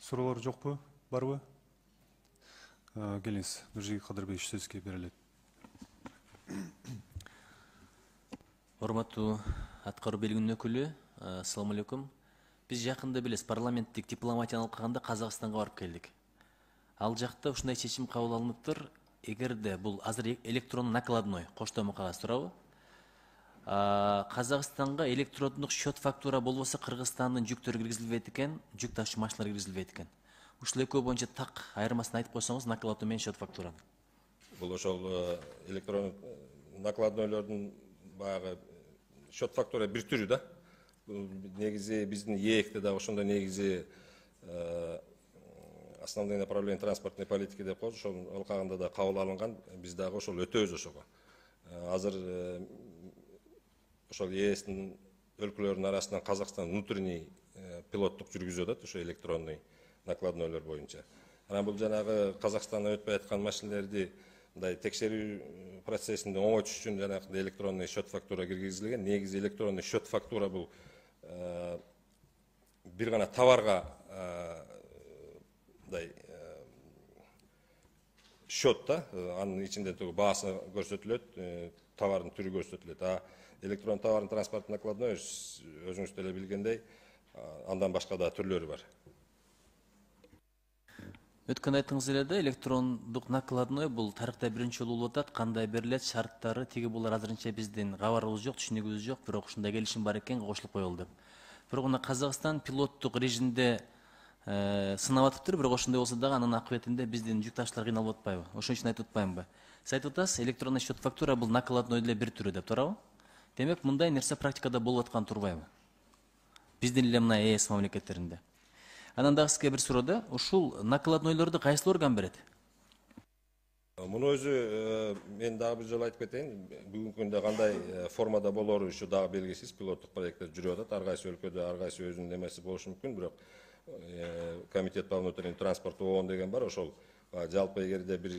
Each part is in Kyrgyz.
Sorular жокпу? Барбы? Келиңиз, Нуржигит Кадырбеевич сөзгө берилет. Урматтуу аткаруу белгинин өкүлү, assalamu алейкум. Биз жакында билесиз, парламенттик дипломатияны алкаганда Казакстанга барып келдик. Ал жакта ушундай чечим кабыл алыныптыр. Эгерде бул азыр электронный накладной коштомо кагаз турабы? Казакстанга электрондук счет фактура болбосо Кыргызстандын жүктөрү киргизилбейт экен, жүк ташуу машиналары киргизилбейт экен. Ушул экөө боюнча так айырмасын айтып койсоңуз, накладной менен счет фактура. Бул ошол электрондук накладнойлордун баягы счет фактура бир түрү да. Негизи биздин ЕЭКте да ошондой негизи основные направления транспортной политики деп коебуз, ошол алкагында да кабыл алынган, биз дагы ошол өтөбүз ошого. Азыр ошол ЕСтин өлкөлөрүнүн арасынан Казакстан внутренний пилоттук жүргүзүп атат ошо электронный накладнойлор боюнча. Анан бул жанагы Казакстанда өтпөй аткан машиналерди мындай текшерүү процессинде оңойтуш үчүн жанагы электронный счет фактура киргизилген. Негизи электронный счет фактура бул бир гана товарга мындай счет да, анын ичинде баасы көрсөтүлөт, товардын түрү көрсөтүлөт. Электрон товардын транспорт накладной өзүңүз деле билгендей, андан башка да түрлөрү бар. Өткөн айтыңыз эле, электрондук накладной бул тарыхта биринчи жолу болуп атат. Кандай берилет, шарттары, тиги булар азырынча биздин кабарыбыз жок, түшүнүгүбүз жок, бирок ушундай келишим бар экен, кошулуп коелу деп. Бирок мына Казакстан пилоттук режимде сынап атыптыр, бирок ошондой болсо дагы анын акыбетинде биздин жүк ташуулар кыйналып атпайбы? Ошон үчүн айтып атпаймынбы? Сиз айтып атасыз, электронный счет фактура бул накладной эле бир түрү деп, туурабы? Демек, мындай нерсе практикада болуп аткан турбайбы? Биздин эле мына ЕС мамлекеттеринде. Анан дагы сизге бир суроо да, ушул накладнойлорду кайсы орган берет? Муну өзү мен дагы бир жолу айтып кетейин. Бүгүнкү күндө кандай формада болору ушу дагы белгисиз. Пилоттук проекттер жүрүп атат. Ар кайсы өлкөдө ар кайсы өзүнүн немеси болушу мүмкүн, бирок комитет по внутреннему транспорту ООН деген бар, ошол жалпы эгерде бир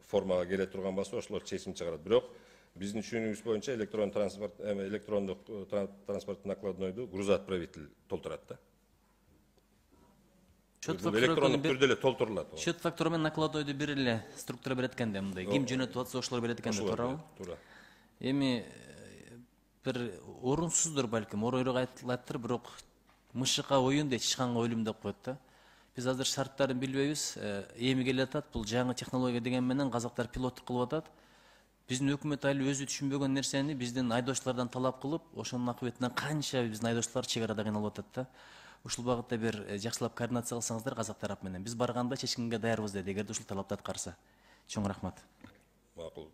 формага келе турган болсо, ошолор чечим чыгарат. Бирок биздин түшүнүгүбүз боюнча электрондук транспорт накладнойду грузоотправитель толтурат да. Электрондук түрдө эле толтурулат. Счет фактура менен накладнойду бир эле структура берет экен да, мындай. Ким жөнөтүп атса ошолор берет экен да, туурабы? Туура. Эми бир орунсуздур балким, оройрок айтылаттыр, бирок мышыкка оюн дейт, чычканга өлүм деп коет да. Биз азыр шарттарын билбейбиз, эми келе атат, бул жаңы технология деген менен казактар пилоттук кылып атат. Биздин өкмөт али өзү түшүнбөгөн нерсени биздин айдоочулардан талап кылып, ошонун акыбетинен канча биздин айдоочулар чек арада кыйналып атат да. Ушул багытта бир жакшылап координация кылсаңыздар казак тарап менен. Биз барганда чечкенге даярбыз деди, эгерде ушул талапты аткарса. Чоң рахмат. Макул.